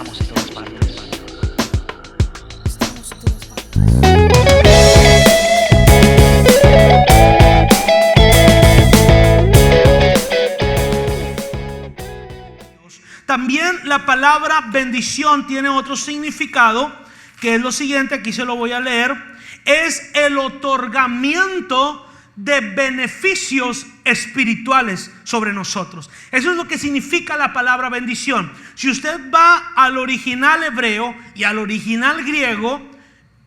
Estamos en todas partes. También la palabra bendición tiene otro significado, que es lo siguiente, aquí se lo voy a leer. Es el otorgamiento de beneficios espirituales sobre nosotros. Eso es lo que significa la palabra bendición. Si usted va al original hebreo y al original griego,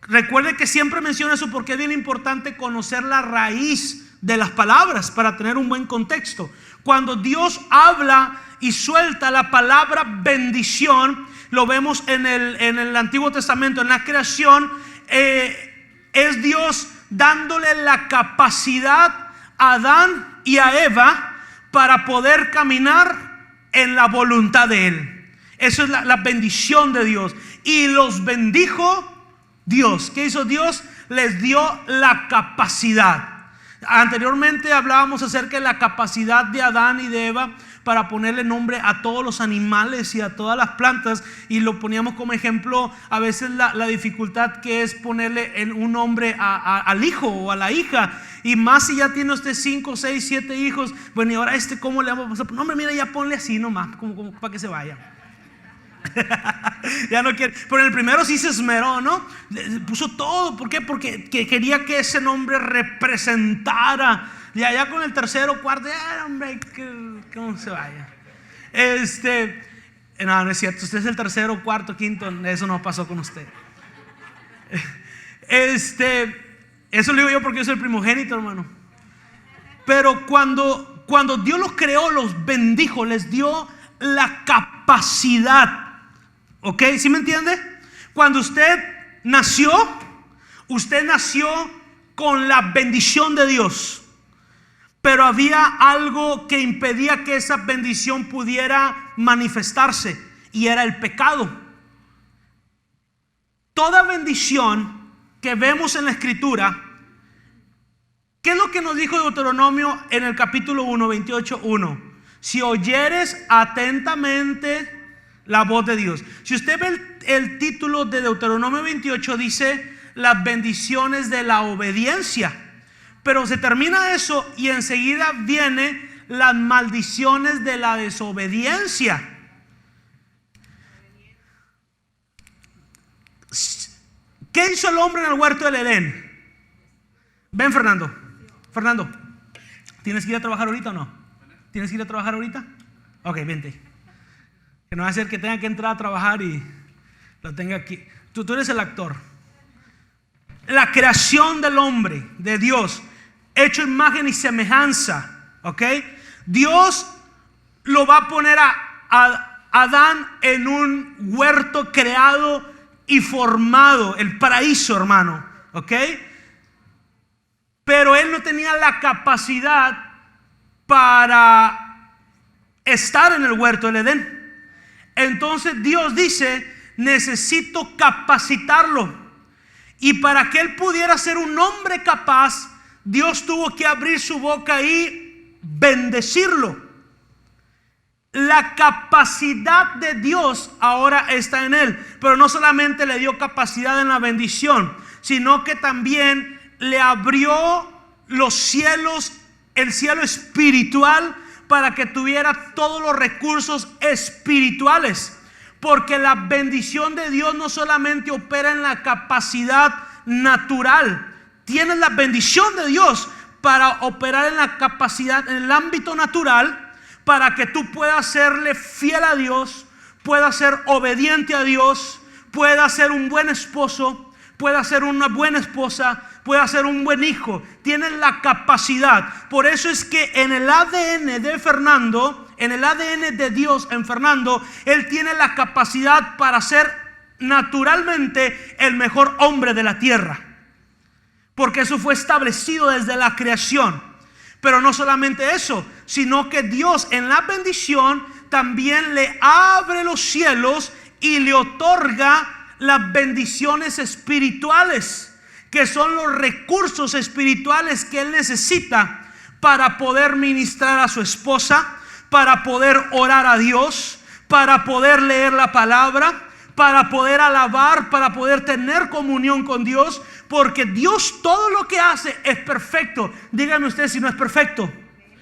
recuerde que siempre menciono eso porque es bien importante conocer la raíz de las palabras para tener un buen contexto. Cuando Dios habla y suelta la palabra bendición, lo vemos en el Antiguo Testamento, en la creación, es Dios dándole la capacidad a Adán y a Eva para poder caminar en la voluntad de Él. Eso es la bendición de Dios. Y los bendijo Dios. ¿Qué hizo Dios? Les dio la capacidad. Anteriormente hablábamos acerca de la capacidad de Adán y de Eva para ponerle nombre a todos los animales y a todas las plantas, y lo poníamos como ejemplo a veces la dificultad que es ponerle un nombre al hijo o a la hija, y más si ya tiene usted 5, 6, 7 hijos. Bueno, y ahora ¿cómo le vamos a poner? No, hombre, mira, ya ponle así nomás, como para que se vaya. Ya no quiere, pero en el primero sí se esmeró, ¿no? Puso todo. ¿Por qué? Porque quería que ese nombre representara. Y allá con el tercero, cuarto, hombre, ¿cómo se vaya? No es cierto. Usted es el tercero, cuarto, quinto. Eso no pasó con usted. Eso lo digo yo porque yo soy el primogénito, hermano. Pero cuando Dios los creó, los bendijo, les dio la capacidad. ¿Ok? ¿Sí me entiende? Cuando usted nació con la bendición de Dios, pero había algo que impedía que esa bendición pudiera manifestarse, y era el pecado. Toda bendición que vemos en la Escritura, ¿qué es lo que nos dijo Deuteronomio en el capítulo 1, 28:1? Si oyeres atentamente la voz de Dios. Si usted ve el título de Deuteronomio 28, dice las bendiciones de la obediencia, pero se termina eso y enseguida viene las maldiciones de la desobediencia. ¿Qué hizo el hombre en el huerto del Edén? Ven, Fernando, ¿tienes que ir a trabajar ahorita o no? ¿Tienes que ir a trabajar ahorita? Ok, vente. Que no va a ser que tenga que entrar a trabajar y lo tenga aquí. Tú eres el actor. La creación del hombre, de Dios, hecho imagen y semejanza. Ok. Dios lo va a poner a Adán en un huerto creado y formado, el paraíso, hermano. Ok. Pero él no tenía la capacidad para estar en el huerto del Edén. Entonces Dios dice: necesito capacitarlo. Y para que él pudiera ser un hombre capaz, Dios tuvo que abrir su boca y bendecirlo. La capacidad de Dios ahora está en él. Pero no solamente le dio capacidad en la bendición, sino que también le abrió los cielos, el cielo espiritual, para que tuviera todos los recursos espirituales. Porque la bendición de Dios no solamente opera en la capacidad natural. Tienes la bendición de Dios para operar en la capacidad, en el ámbito natural, para que tú puedas serle fiel a Dios, puedas ser obediente a Dios, puedas ser un buen esposo, puedas ser una buena esposa, puedas ser un buen hijo. Tienes la capacidad. Por eso es que en el ADN de Fernando, en el ADN de Dios en Fernando, él tiene la capacidad para ser naturalmente el mejor hombre de la tierra, porque eso fue establecido desde la creación. Pero no solamente eso, sino que Dios en la bendición también le abre los cielos y le otorga las bendiciones espirituales, que son los recursos espirituales que él necesita para poder ministrar a su esposa, para poder orar a Dios, para poder leer la palabra, para poder alabar, para poder tener comunión con Dios, porque Dios todo lo que hace es perfecto. Dígame usted si no es perfecto.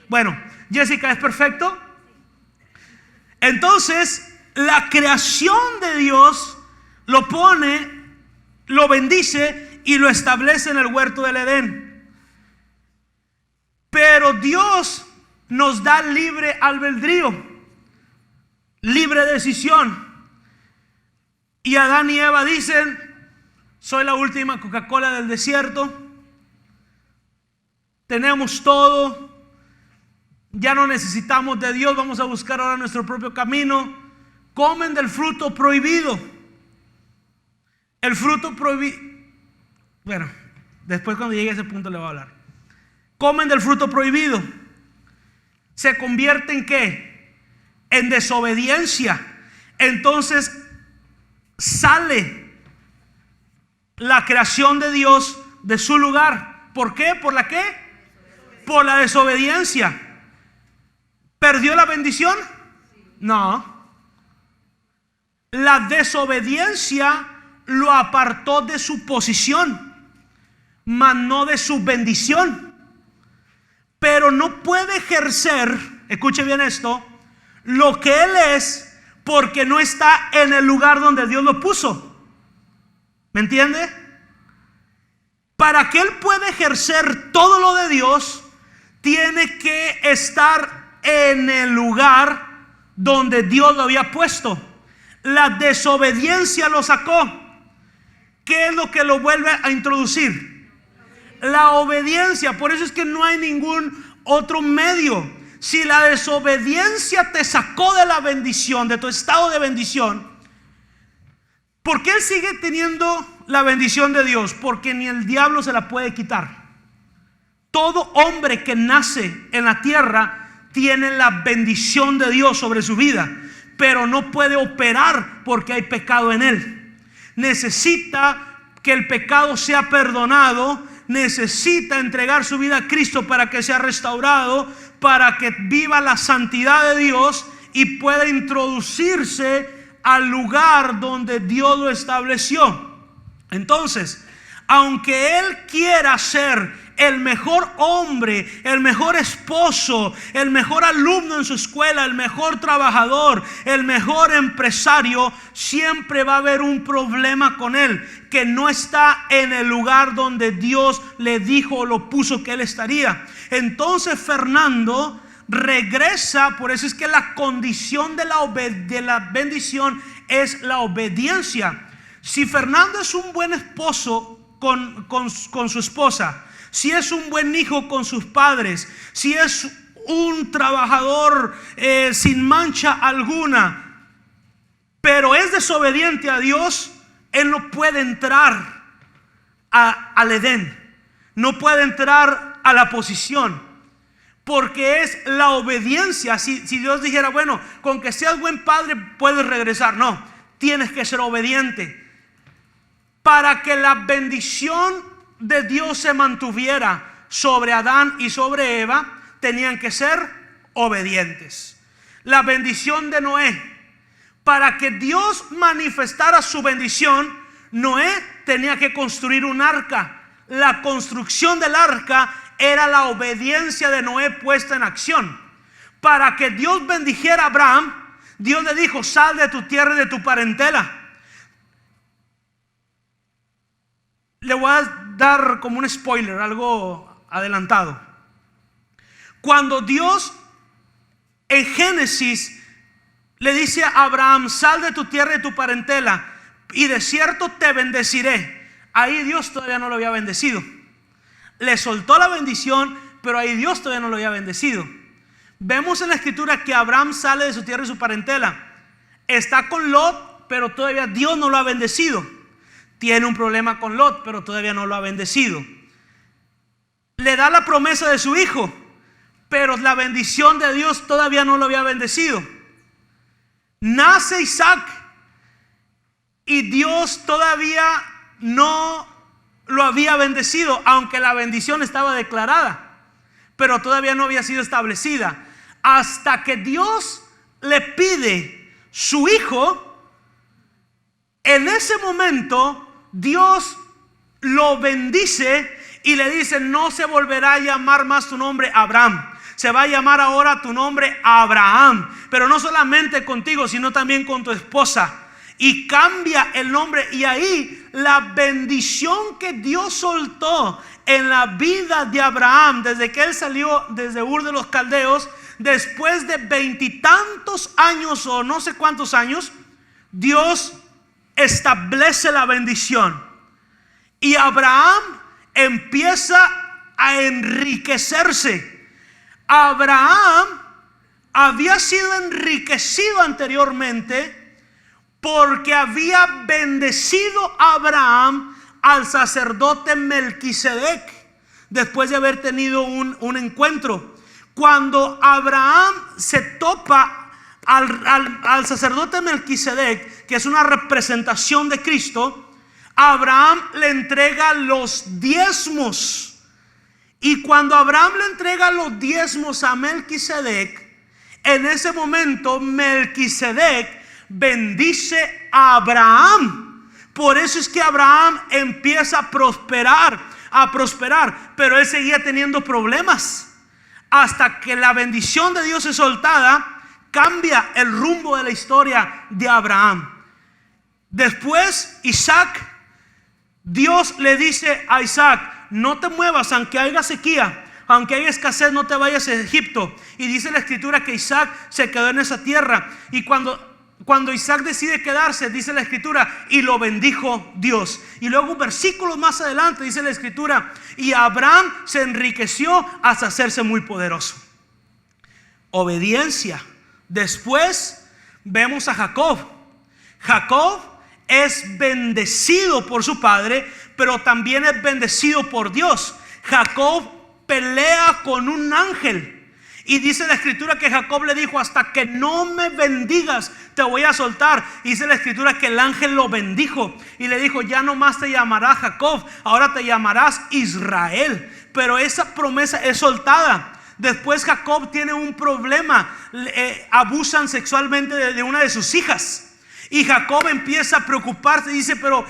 Bueno, Jessica, ¿es perfecto? Entonces, la creación de Dios lo pone, lo bendice y lo establece en el huerto del Edén. Pero Dios nos da libre albedrío, libre decisión. Y Adán y Eva dicen: soy la última Coca-Cola del desierto, tenemos todo, ya no necesitamos de Dios, vamos a buscar ahora nuestro propio camino. Comen del fruto prohibido. El fruto prohibido, bueno, después cuando llegue a ese punto le voy a hablar. Comen del fruto prohibido. Se convierte en ¿qué? En desobediencia. Entonces sale la creación de Dios de su lugar. ¿Por qué? ¿Por la qué? Por la desobediencia. ¿Perdió la bendición? No. La desobediencia lo apartó de su posición, mas no de su bendición. Pero no puede ejercer, escuche bien esto, lo que él es, porque no está en el lugar donde Dios lo puso. ¿Me entiende? Para que él pueda ejercer todo lo de Dios, tiene que estar en el lugar donde Dios lo había puesto. La desobediencia lo sacó. ¿Qué es lo que lo vuelve a introducir? La obediencia. Por eso es que no hay ningún otro medio. Si la desobediencia te sacó de la bendición, de tu estado de bendición, ¿por qué él sigue teniendo la bendición de Dios? Porque ni el diablo se la puede quitar. Todo hombre que nace en la tierra tiene la bendición de Dios sobre su vida, pero no puede operar porque hay pecado en él. Necesita que el pecado sea perdonado, necesita entregar su vida a Cristo para que sea restaurado, para que viva la santidad de Dios y pueda introducirse al lugar donde Dios lo estableció. Entonces, aunque él quiera ser el mejor hombre, el mejor esposo, el mejor alumno en su escuela, el mejor trabajador, el mejor empresario, siempre va a haber un problema con él, que no está en el lugar donde Dios le dijo o lo puso que él estaría. Entonces Fernando regresa. Por eso es que la condición de la bendición es la obediencia. Si Fernando es un buen esposo con su esposa, si es un buen hijo con sus padres, si es un trabajador sin mancha alguna, pero es desobediente a Dios, él no puede entrar al Edén, no puede entrar a la posición, porque es la obediencia. Si Dios dijera: bueno, con que seas buen padre puedes regresar, no, tienes que ser obediente. Para que la bendición de Dios se mantuviera sobre Adán y sobre Eva, tenían que ser obedientes. La bendición de Noé, para que Dios manifestara su bendición, Noé tenía que construir un arca. La construcción del arca era la obediencia de Noé puesta en acción. Para que Dios bendijera a Abraham, Dios le dijo: sal de tu tierra y de tu parentela. Le voy a dar como un spoiler, algo adelantado. Cuando Dios en Génesis le dice a Abraham: sal de tu tierra y de tu parentela, y de cierto te bendeciré, ahí Dios todavía no lo había bendecido. Le soltó la bendición, pero ahí Dios todavía no lo había bendecido. Vemos en la escritura que Abraham sale de su tierra y su parentela, está con Lot, pero todavía Dios no lo ha bendecido. Tiene un problema con Lot, pero todavía no lo ha bendecido. Le da la promesa de su hijo, pero la bendición de Dios todavía no lo había bendecido. Nace Isaac y Dios todavía no lo había bendecido, aunque la bendición estaba declarada, pero todavía no había sido establecida. Hasta que Dios le pide su hijo, En ese momento Dios lo bendice y le dice: no se volverá a llamar más tu nombre Abraham, se va a llamar ahora tu nombre Abraham, pero no solamente contigo, sino también con tu esposa. Y cambia el nombre, y ahí la bendición que Dios soltó en la vida de Abraham desde que él salió desde Ur de los Caldeos, después de 20 y tantos años o no sé cuántos años, Dios establece la bendición y Abraham empieza a enriquecerse. Abraham había sido enriquecido anteriormente porque había bendecido a Abraham al sacerdote Melquisedec después de haber tenido un encuentro. Cuando Abraham se topa al sacerdote Melquisedec, que es una representación de Cristo, Abraham le entrega los diezmos. Y cuando Abraham le entrega los diezmos a Melquisedec, en ese momento Melquisedec bendice a Abraham. Por eso es que Abraham empieza a prosperar, pero él seguía teniendo problemas hasta que la bendición de Dios es soltada. Cambia el rumbo de la historia de Abraham. Después Isaac, Dios le dice a Isaac: no te muevas, aunque haya sequía, aunque haya escasez, no te vayas a Egipto. Y dice la escritura que Isaac se quedó en esa tierra. Y cuando Isaac decide quedarse, dice la escritura, y lo bendijo Dios. Y luego versículos más adelante dice la escritura: y Abraham se enriqueció hasta hacerse muy poderoso. Obediencia. Después vemos a Jacob. Jacob es bendecido por su padre, pero también es bendecido por Dios. Jacob pelea con un ángel. Y dice la escritura que Jacob le dijo: hasta que no me bendigas te voy a soltar. Y dice la escritura que el ángel lo bendijo y le dijo: ya no más te llamarás Jacob, ahora te llamarás Israel. Pero esa promesa es soltada. Después Jacob tiene un problema, abusan sexualmente de una de sus hijas. Y Jacob empieza a preocuparse y dice: pero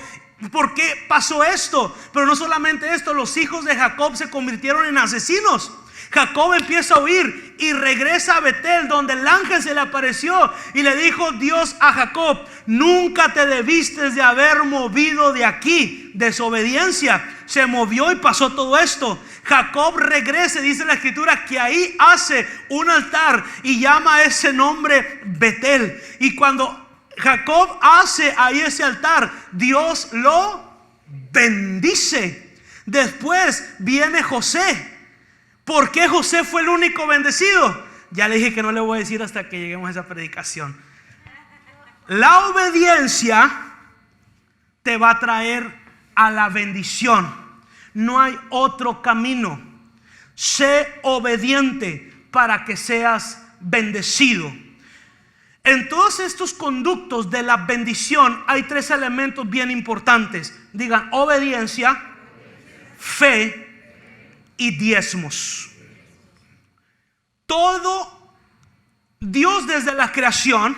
¿por qué pasó esto? Pero no solamente esto, los hijos de Jacob se convirtieron en asesinos. Jacob empieza a huir y regresa a Betel, donde el ángel se le apareció y le dijo Dios a Jacob: nunca te debiste de haber movido de aquí. Desobediencia. Se movió y pasó todo esto. Jacob regresa, dice la escritura que ahí hace un altar y llama a ese nombre Betel. Y cuando Jacob hace ahí ese altar, Dios lo bendice. Después viene José. ¿Por qué José fue el único bendecido? Ya le dije que no le voy a decir hasta que lleguemos a esa predicación. La obediencia te va a traer a la bendición. No hay otro camino. Sé obediente para que seas bendecido. En todos estos conductos de la bendición hay tres elementos bien importantes. Digan: obediencia, fe y diezmos. Todo Dios desde la creación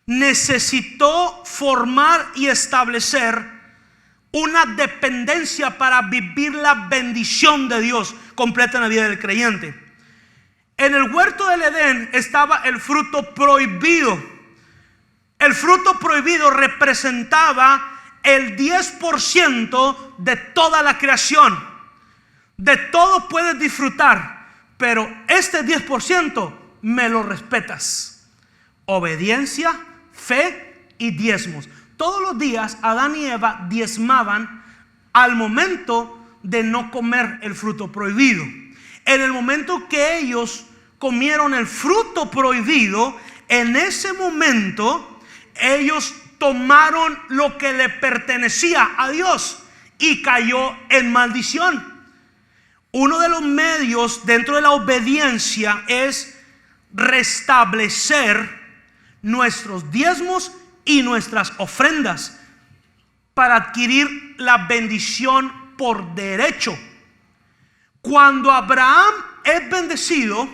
necesitó formar y establecer una dependencia para vivir la bendición de Dios completa en la vida del creyente. En el huerto del Edén estaba el fruto prohibido. El fruto prohibido representaba el 10% de toda la creación. De todo puedes disfrutar, pero este 10% me lo respetas. Obediencia, fe y diezmos. Todos los días Adán y Eva diezmaban al momento de no comer el fruto prohibido. En el momento que ellos comieron el fruto prohibido, en ese momento ellos tomaron lo que le pertenecía a Dios y cayó en maldición. Uno de los medios dentro de la obediencia es restablecer nuestros diezmos y nuestras ofrendas para adquirir la bendición por derecho. Cuando Abraham es bendecido,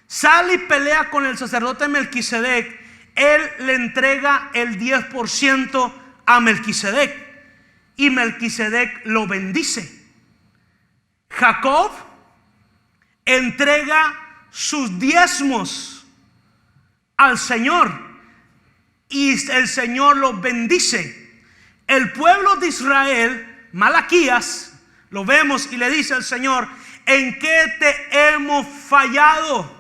sale y pelea con el sacerdote Melquisedec. él le entrega el 10% a Melquisedec y Melquisedec lo bendice. Jacob entrega sus diezmos al Señor y el Señor los bendice. El pueblo de Israel, Malaquías, lo vemos y le dice al Señor: ¿en qué te hemos fallado?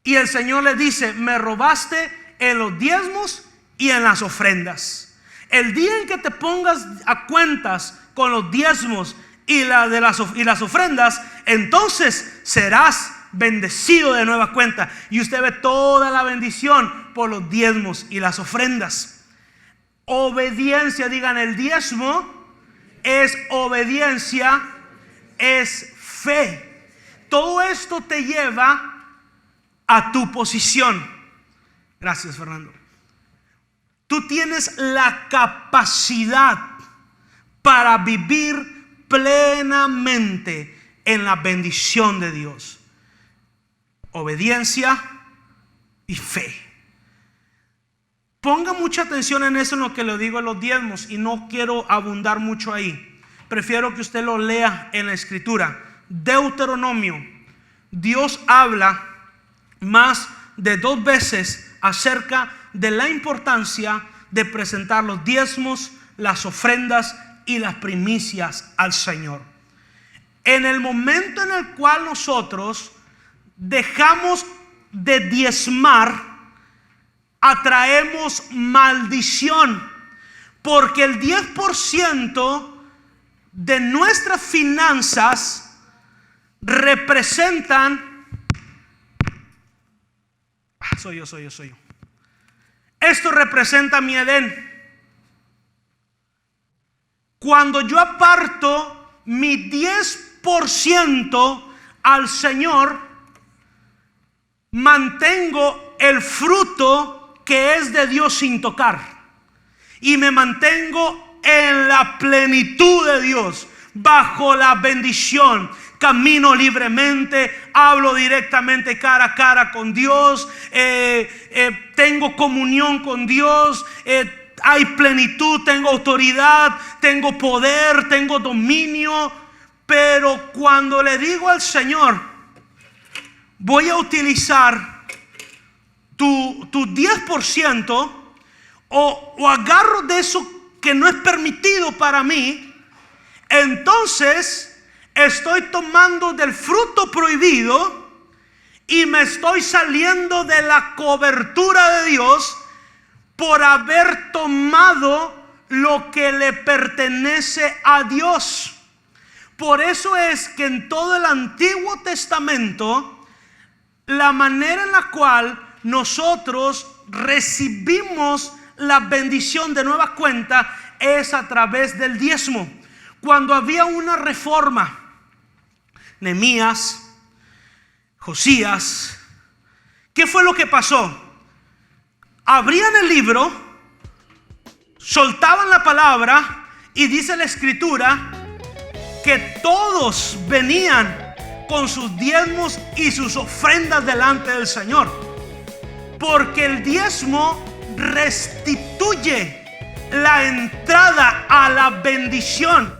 Y el Señor le dice: me robaste en los diezmos y en las ofrendas. El día en que te pongas a cuentas con los diezmos y las ofrendas, entonces serás bendecido de nueva cuenta. Y usted ve toda la bendición por los diezmos y las ofrendas. Obediencia, digan, el diezmo es obediencia, es fe. Todo esto te lleva a tu posición. Gracias, Fernando. Tú tienes la capacidad para vivir plenamente en la bendición de Dios. Obediencia y fe. Ponga mucha atención en eso, en lo que le digo en los diezmos, y no quiero abundar mucho ahí. Prefiero que usted lo lea en la escritura. Deuteronomio. Dios habla más de 2 veces acerca de la importancia de presentar los diezmos, las ofrendas y las primicias al Señor. En el momento en el cual nosotros dejamos de diezmar, atraemos maldición, porque el 10% de nuestras finanzas representan... Soy yo. Esto representa mi Edén. Cuando yo aparto mi 10% al Señor, mantengo el fruto que es de Dios sin tocar, y me mantengo en la plenitud de Dios, bajo la bendición. Camino libremente, hablo directamente cara a cara con Dios, tengo comunión con Dios, hay plenitud, tengo autoridad, tengo poder, tengo dominio. Pero cuando le digo al Señor: voy a utilizar tu 10%, o agarro de eso que no es permitido para mí, entonces estoy tomando del fruto prohibido y me estoy saliendo de la cobertura de Dios por haber tomado lo que le pertenece a Dios. Por eso es que en todo el Antiguo Testamento, la manera en la cual nosotros recibimos la bendición de nueva cuenta es a través del diezmo. Cuando había una reforma, Nehemías, Josías, ¿qué fue lo que pasó? Abrían el libro, soltaban la palabra, y dice la escritura que todos venían con sus diezmos y sus ofrendas delante del Señor, porque el diezmo restituye la entrada a la bendición.